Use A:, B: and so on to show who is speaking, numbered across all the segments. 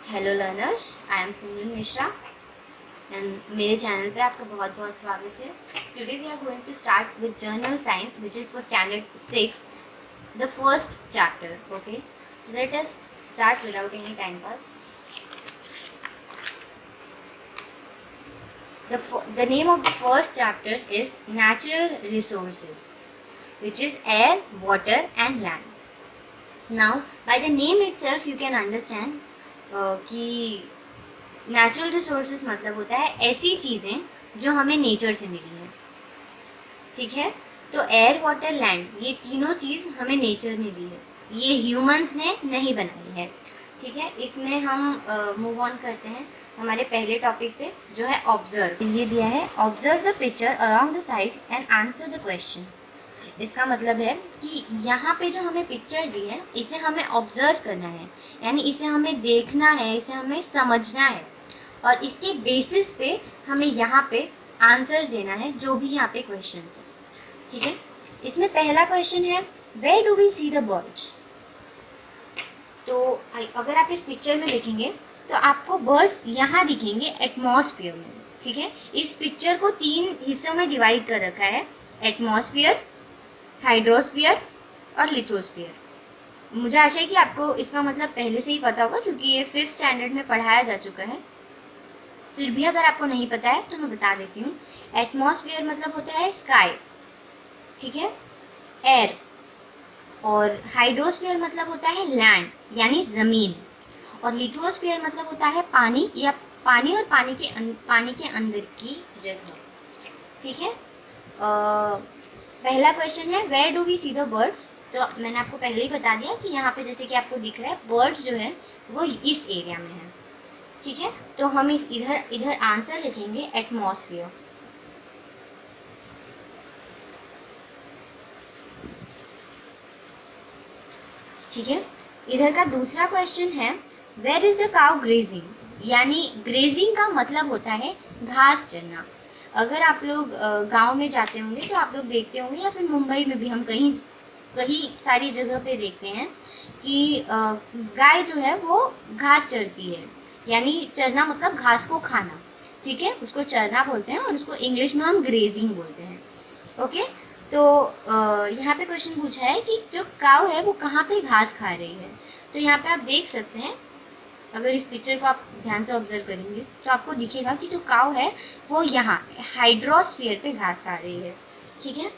A: Hello learners, I am Simran Mishra and मेरे channel पे आपका बहुत बहुत स्वागत है। Today we are going to start with general science which is for standard 6, the first chapter. Okay, so let us start without any time pass. The name of the first chapter is Natural Resources, which is air, water and land. Now, by the name itself, you can understand कि natural resources मतलब होता है ऐसी चीज़ें जो हमें nature से मिली है. ठीक है, तो एयर, वाटर, लैंड, ये तीनों चीज़ हमें नेचर ने दी है, ये ह्यूमंस ने नहीं बनाई है. ठीक है, इसमें हम मूव ऑन करते हैं हमारे पहले टॉपिक पे, जो है ऑब्जर्व. ये दिया है, observe the picture around the site and answer the question. इसका मतलब है कि यहाँ पे जो हमें पिक्चर दी है, इसे हमें ऑब्जर्व करना है, यानी इसे हमें देखना है, इसे हमें समझना है, और इसके बेसिस पे हमें यहाँ पे आंसर्स देना है जो भी यहाँ पे क्वेश्चंस है. ठीक है, इसमें पहला क्वेश्चन है, where do we see the birds. तो अगर आप इस पिक्चर में देखेंगे तो आपको बर्ड्स यहाँ दिखेंगे एटमॉस्फेयर में. ठीक है, इस पिक्चर को 3 हिस्सों में डिवाइड कर रखा है, एटमॉस्फेयर, हाइड्रोस्फीयर और लिथोस्फीयर. मुझे आशा है कि आपको इसका मतलब पहले से ही पता होगा, क्योंकि ये 5th स्टैंडर्ड में पढ़ाया जा चुका है. फिर भी अगर आपको नहीं पता है तो मैं बता देती हूँ. एटमॉस्फेयर मतलब होता है स्काई, ठीक है, एयर. और हाइड्रोस्फीयर मतलब होता है लैंड, यानी ज़मीन. और लिथोस्फीयर मतलब होता है पानी, या पानी और पानी के अंदर की जगह. ठीक है, पहला क्वेश्चन है, where do we see the birds. तो मैंने आपको पहले ही बता दिया कि यहाँ पे जैसे कि आपको दिख रहा है, बर्ड्स जो है वो इस एरिया में है. ठीक है, तो हम इस इधर आंसर लिखेंगे एटमॉस्फेयर. ठीक है, इधर का दूसरा क्वेश्चन है, where is the cow grazing. यानी ग्रेजिंग का मतलब होता है घास चरना. अगर आप लोग गांव में जाते होंगे तो आप लोग देखते होंगे, या फिर मुंबई में भी हम कहीं सारी जगह पे देखते हैं कि गाय जो है वो घास चरती है. यानी चरना मतलब घास को खाना. ठीक है, उसको चरना बोलते हैं और उसको इंग्लिश में हम ग्रेजिंग बोलते हैं. ओके, तो यहाँ पे क्वेश्चन पूछा है कि जो काऊ है वो कहाँ पे घास खा रही है. तो यहाँ पे आप देख सकते हैं, अगर इस पिक्चर को आप ध्यान से ऑब्जर्व करेंगे तो आपको दिखेगा कि जो काऊ है वो यहाँ हाइड्रोस्फीयर पे घास खा रही है. ठीक है,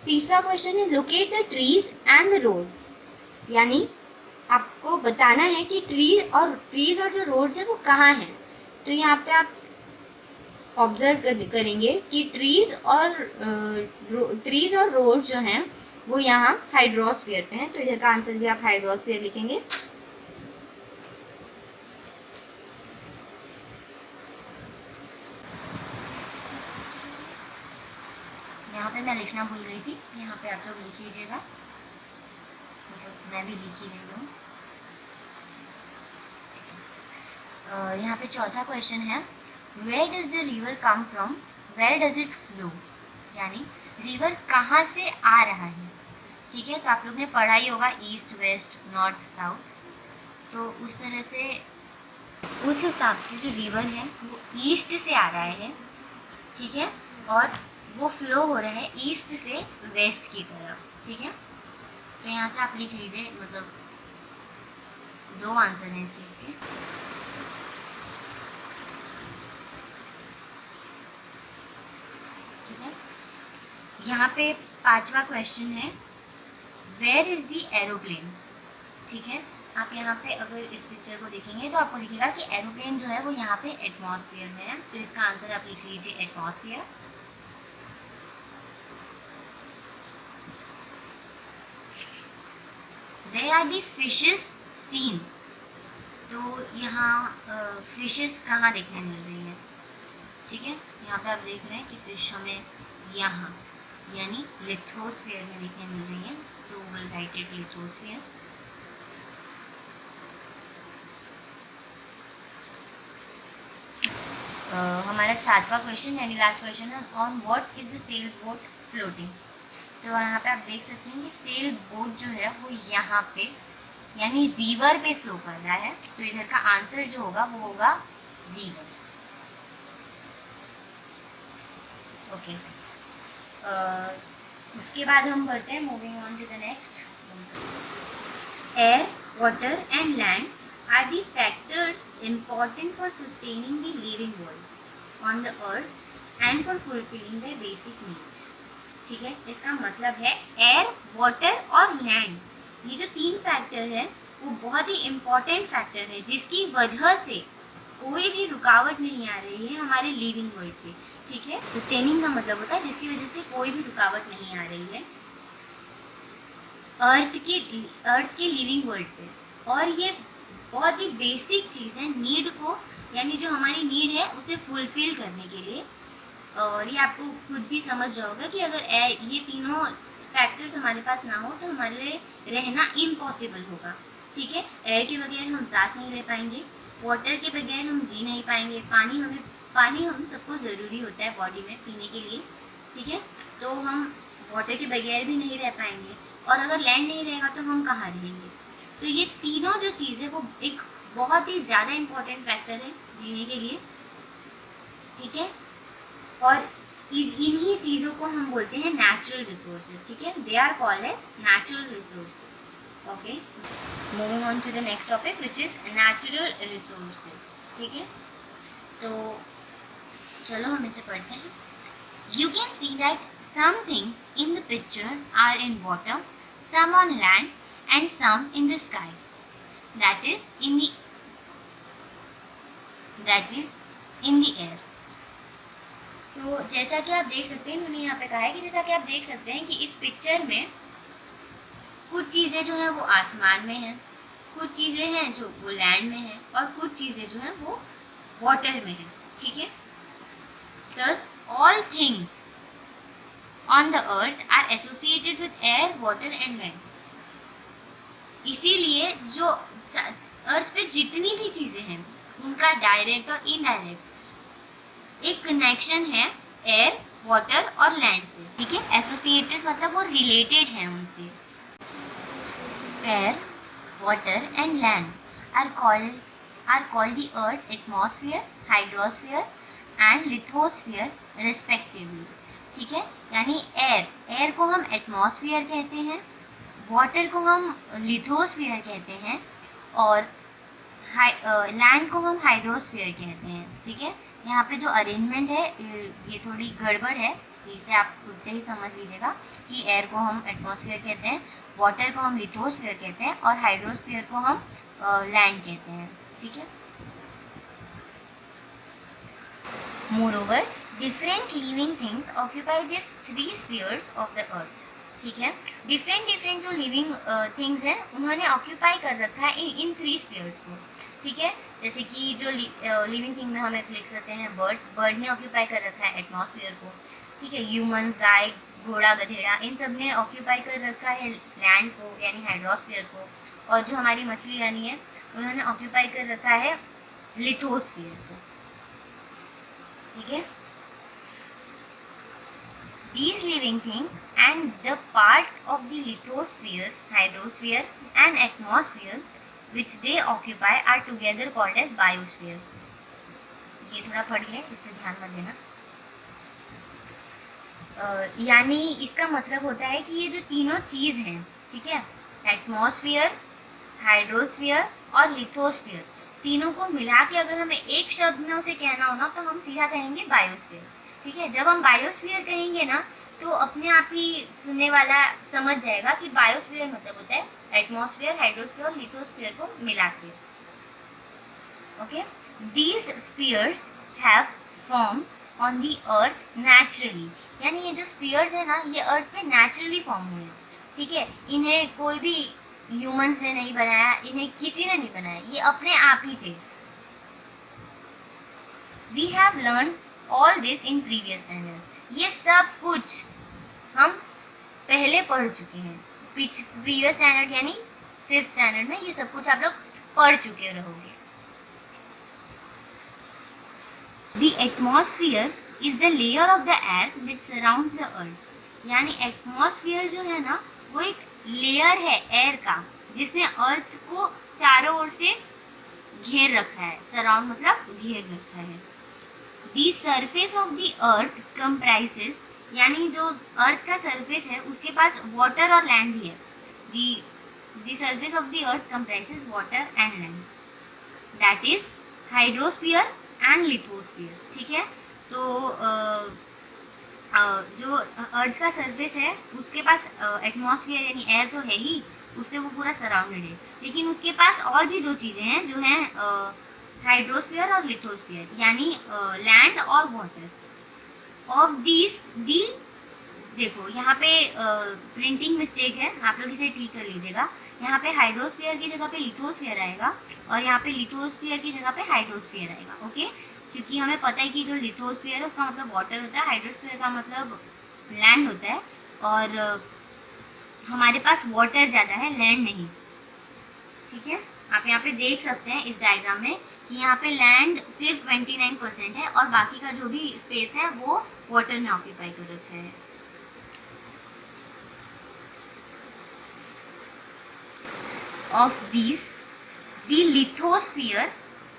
A: तीसरा क्वेश्चन है, locate the trees and the road. यानी आपको बताना है कि ट्रीज और जो रोड्स है वो कहाँ हैं. तो यहाँ पे आप ऑब्जर्व करेंगे कि ट्रीज और रोड जो हैं वो यहाँ हाइड्रोस्फीयर पे हैं. तो इधर का आंसर भी आप हाइड्रोस्फीयर लिखेंगे. यहाँ पे मैं लिखना भूल गई थी, यहाँ पे आप लोग लिख लीजिएगा, मतलब मैं भी लिख ही रही हूँ. यहाँ पे चौथा क्वेश्चन है, where does the river come from, where does it flow. यानी रिवर कहाँ से आ रहा है. ठीक है, तो आप लोग ने पढ़ा ही होगा ईस्ट, वेस्ट, नॉर्थ, साउथ. तो उस तरह से उस हिसाब से जो रिवर है वो ईस्ट से आ रहा है. ठीक है, और वो फ्लो हो रहा है ईस्ट से वेस्ट की तरफ. ठीक है, तो यहाँ से आप लिख लीजिए, मतलब 2 आंसर हैं इस चीज़ के. ठीक है, यहाँ पे 5वां क्वेश्चन है, वेयर इज़ द एरोप्लेन. ठीक है, आप यहाँ पे अगर इस पिक्चर को देखेंगे तो आपको दिखेगा कि एरोप्लेन जो है वो यहाँ पे एटमॉस्फेयर में है. तो इसका आंसर आप लिख लीजिए atmosphere. Where are the fishes seen. तो यहाँ फिशेस कहाँ देखने मिल रही हैं. ठीक है, यहाँ पे आप देख रहे हैं कि फिश हमें यहाँ यानी लिथोस्फीयर में देखने मिल रही है. So will write it lithosphere. हमारा 7वां क्वेश्चन यानी लास्ट क्वेश्चन है, on what is the sail boat floating. तो यहाँ पे आप देख सकते हैं कि सेल बोट जो है वो यहाँ पे यानी रिवर पे फ्लो कर रहा है, तो इधर का आंसर जो होगा वो होगा रिवर। ओके, उसके बाद हम बढ़ते हैं, moving on to the next. Air, water and land are the factors important for sustaining the living world on the earth and for fulfilling the basic needs. ठीक है, इसका मतलब है एयर, वाटर और लैंड, ये जो 3 फैक्टर है वो बहुत ही इम्पॉर्टेंट फैक्टर है, जिसकी वजह से कोई भी रुकावट नहीं आ रही है हमारे लिविंग वर्ल्ड पे। ठीक है, सस्टेनिंग का मतलब होता है जिसकी वजह से कोई भी रुकावट नहीं आ रही है अर्थ के लिविंग वर्ल्ड पे। और ये बहुत ही बेसिक चीज़ है, नीड को, यानी जो हमारी नीड है उसे फुलफिल करने के लिए। और ये आपको खुद भी समझ जाओगे कि अगर ये तीनों फैक्टर्स हमारे पास ना हो तो हमारे लिए रहना इम्पॉसिबल होगा। ठीक है, एयर के बगैर हम सांस नहीं ले पाएंगे, वाटर के बगैर हम जी नहीं पाएंगे, पानी हम सबको ज़रूरी होता है बॉडी में पीने के लिए। ठीक है, तो हम वाटर के बगैर भी नहीं रह पाएंगे, और अगर लैंड नहीं रहेगा तो हम कहाँ रहेंगे। तो ये तीनों जो चीज़ है वो एक बहुत ही ज़्यादा इम्पॉर्टेंट फैक्टर है जीने के लिए। ठीक है, और इन्हीं चीज़ों को हम बोलते हैं नेचुरल रिसोर्सेज। ठीक है, they are called as natural resources. Okay, moving on to the next topic which is natural resources. ठीक है, तो चलो हम इसे पढ़ते हैं। You can see that something in the picture are in water, some on land, and some in the sky. That is in the air. तो जैसा कि आप देख सकते हैं, उन्होंने यहाँ पे कहा है कि जैसा कि आप देख सकते हैं कि इस पिक्चर में कुछ चीज़ें जो हैं वो आसमान में हैं, कुछ चीज़ें हैं जो वो लैंड में हैं, और कुछ चीज़ें जो हैं वो वाटर में हैं। ठीक है, Thus, all things on the earth are associated with air, water and land. इसीलिए जो अर्थ पे जितनी भी चीज़ें हैं उनका डायरेक्ट और इनडायरेक्ट एक कनेक्शन है एयर, वाटर और लैंड से। ठीक है, एसोसिएटेड मतलब वो रिलेटेड हैं उनसे। Air, water and land are called the earth's atmosphere, hydrosphere and lithosphere respectively. ठीक है, यानी एयर को हम एटमॉस्फेयर कहते हैं, वाटर को हम लिथोस्फीयर कहते हैं, और लैंड को हम हाइड्रोस्फीयर कहते हैं। ठीक है, यहाँ पे जो अरेंजमेंट है ये थोड़ी गड़बड़ है, इसे आप खुद से ही समझ लीजिएगा कि एयर को हम एटमॉस्फेयर कहते हैं, वाटर को हम लिथोस्फीयर कहते हैं, और हाइड्रोस्फीयर को हम लैंड कहते हैं। ठीक है, Moreover, different living things occupy these 3 spheres of the earth. ठीक है, डिफरेंट जो लिविंग थिंग्स हैं उन्होंने ऑक्यूपाई कर रखा है इन 3 स्पीयर्स को। ठीक है, जैसे कि जो लिविंग थिंग में हम एक लिख सकते हैं बर्ड ने ऑक्यूपाई कर रखा है एटमॉस्फेयर को। ठीक है, ह्यूमंस, गाय, घोड़ा, गधेड़ा, इन सब ने ऑक्यूपाई कर रखा है लैंड को यानी हाइड्रोस्फीयर को, और जो हमारी मछली रानी है उन्होंने ऑक्यूपाई कर रखा है लिथोस्फीयर को। ठीक है, these living things and the part of the lithosphere, hydrosphere and atmosphere which they occupy are together called as biosphere. ये थोड़ा पढ़ गया, इस पर ध्यान मत देना। यानी इसका मतलब होता है कि ये जो तीनों चीज़ हैं, ठीक है, एटमॉस्फेयर, हाइड्रोस्फीयर और लिथोस्फीयर, तीनों को मिला के अगर हमें एक शब्द में उसे कहना हो ना तो हम सीधा कहेंगे बायोस्फीयर। ठीक है, जब हम बायोस्फीयर कहेंगे ना तो अपने आप ही सुनने वाला समझ जाएगा कि बायोस्फीयर मतलब होता है एटमॉस्फेयर, हाइड्रोस्फीयर और लिथोस्फीयर को मिला के। Okay, these spheres have form on the earth naturally, यानी ये जो स्फीयर्स है ना ये अर्थ पे नेचुरली फॉर्म हुए हैं। ठीक है, इन्हें कोई भी ह्यूमंस ने नहीं बनाया, इन्हें किसी ने नहीं बनाया, ये अपने आप ही थे। We have learn all this in previous standard, ये सब कुछ हम पहले पढ़ चुके हैं प्रीवियस स्टैंडर्ड यानी 5th स्टैंडर्ड में, ये सब कुछ आप लोग पढ़ चुके रहोगे। The atmosphere is the layer of the air which surrounds the earth, यानी एटमॉस्फेयर जो है ना वो एक लेयर है एयर का जिसने अर्थ को चारों ओर से घेर रखा है। सराउंड मतलब घेर रखा है। The surface of the earth comprises, यानी जो अर्थ का सरफेस है उसके पास वाटर और लैंड भी है। The surface of the earth comprises water and land, that is hydrosphere and lithosphere. ठीक है, तो जो अर्थ का सरफेस है उसके पास एटमॉस्फेयर यानी एयर तो है ही, उससे वो पूरा सराउंडेड है, लेकिन उसके पास और भी दो चीज़ें हैं जो हैं हाइड्रोस्फीयर और लिथोस्फीयर, यानी लैंड और वाटर। ऑफ दीज दी, देखो यहाँ पे प्रिंटिंग मिस्टेक है, आप लोग इसे ठीक कर लीजिएगा। यहाँ पे हाइड्रोस्फीयर की जगह पे लिथोस्फीयर आएगा और यहाँ पे लिथोस्फीयर की जगह पे हाइड्रोस्फीयर आएगा। ओके, क्योंकि हमें पता है कि जो लिथोस्फीयर है उसका मतलब वाटर होता है, हाइड्रोस्फीयर का मतलब लैंड होता है, और हमारे पास वाटर ज़्यादा है, लैंड नहीं। ठीक है, आप यहाँ पे देख सकते हैं इस डायग्राम में कि यहाँ पे लैंड सिर्फ 29% है और बाकी का जो भी स्पेस है वो वाटर ने ऑक्यूपाई कर रखा है। Of these, the lithosphere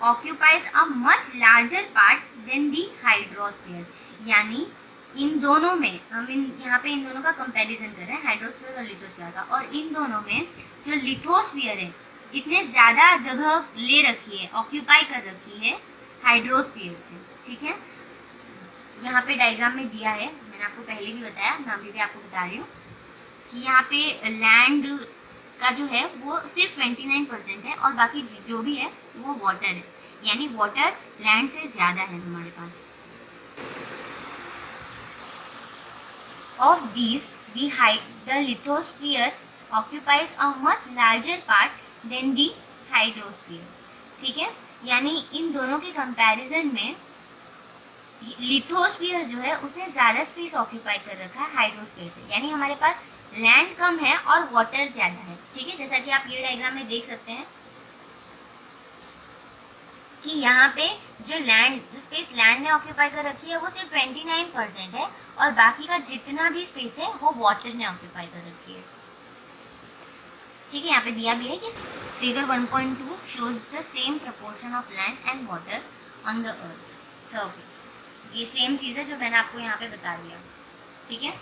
A: occupies a much larger part than the hydrosphere, यानी इन दोनों में हम यहाँ पे इन दोनों का कंपैरिजन कर रहे हैं, हाइड्रोस्फीयर और लिथोस्फीयर का, और इन दोनों में जो लिथोस्फीयर है इसने ज़्यादा जगह ले रखी है, ऑक्यूपाई कर रखी है हाइड्रोस्फीयर से। ठीक है, यहाँ पे डायग्राम में दिया है, मैंने आपको पहले भी बताया, मैं अभी भी आपको बता रही हूँ कि यहाँ पे लैंड का जो है वो सिर्फ 29% है और बाकी जो भी है वो वाटर है, यानी वाटर लैंड से ज़्यादा है हमारे पास। Of these, the lithosphere occupies a much larger part than the hydrosphere. ठीक है, यानी इन दोनों के कंपैरिजन में लिथोस्फीयर जो है उसने ज़्यादा स्पेस ऑक्यूपाई कर रखा है हाइड्रोस्फीयर से, यानी हमारे पास लैंड कम है और वाटर ज़्यादा है। ठीक है, जैसा कि आप ये डायग्राम में देख सकते हैं कि यहाँ पे जो स्पेस लैंड ने ऑक्यूपाई कर रखी है वो सिर्फ 29% है और बाकी का जितना भी स्पेस है वो वाटर ने ऑक्यूपाई कर रखी है। ठीक है, यहाँ पे दिया भी है कि figure 1.2 shows the same proportion of land and water on the earth surface. ये सेम चीज़ है जो मैंने आपको यहाँ पे बता दिया। ठीक है,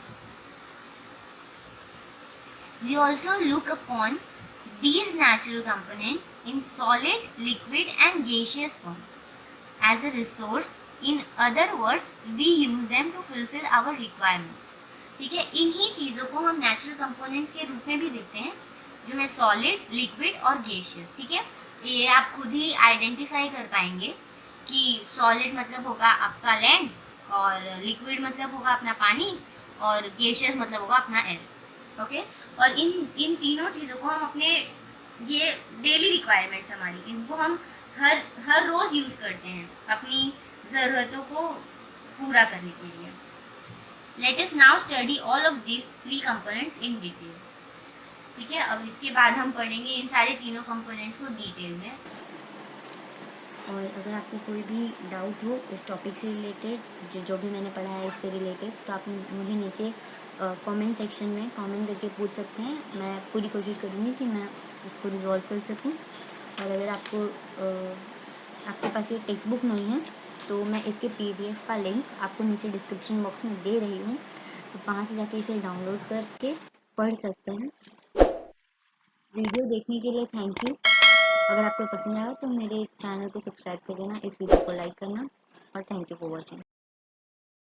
A: we also look upon these natural components in solid, liquid and gaseous form as a resource. In other words, we use them to fulfill our requirements. ठीक है, इन्हीं चीज़ों को हम नेचुरल कंपोनेंट्स के रूप में भी देखते हैं, जो है सॉलिड, लिक्विड और गेशियस। ठीक है, ये आप खुद ही आइडेंटिफाई कर पाएंगे कि सॉलिड मतलब होगा आपका लैंड, और लिक्विड मतलब होगा अपना पानी, और गेशियस मतलब होगा अपना एयर। ओके, और इन तीनों चीज़ों को हम अपने ये डेली रिक्वायरमेंट्स हमारी, इनको हम हर रोज़ यूज़ करते हैं अपनी ज़रूरतों को पूरा करने के लिए। Let us now study all of these 3 components in detail. ठीक है, अब इसके बाद हम पढ़ेंगे इन सारे तीनों कंपोनेंट्स को डिटेल में।
B: और अगर आपको कोई भी डाउट हो इस टॉपिक से रिलेटेड, जो भी मैंने पढ़ा है इससे रिलेटेड, तो आप मुझे नीचे कमेंट सेक्शन में कमेंट करके पूछ सकते हैं। मैं पूरी कोशिश करूँगी कि मैं उसको रिजॉल्व कर सकूँ। और अगर आपके पास ये टेक्स्ट बुक नहीं है तो मैं इसके PDF का लिंक आपको नीचे डिस्क्रिप्शन बॉक्स में दे रही हूँ, तो वहाँ से जाके इसे डाउनलोड करके पढ़ सकते हैं। वीडियो देखने के लिए थैंक यू। अगर आपको पसंद आया तो मेरे चैनल को सब्सक्राइब कर देना, इस वीडियो को लाइक करना, और थैंक यू फॉर वॉचिंग।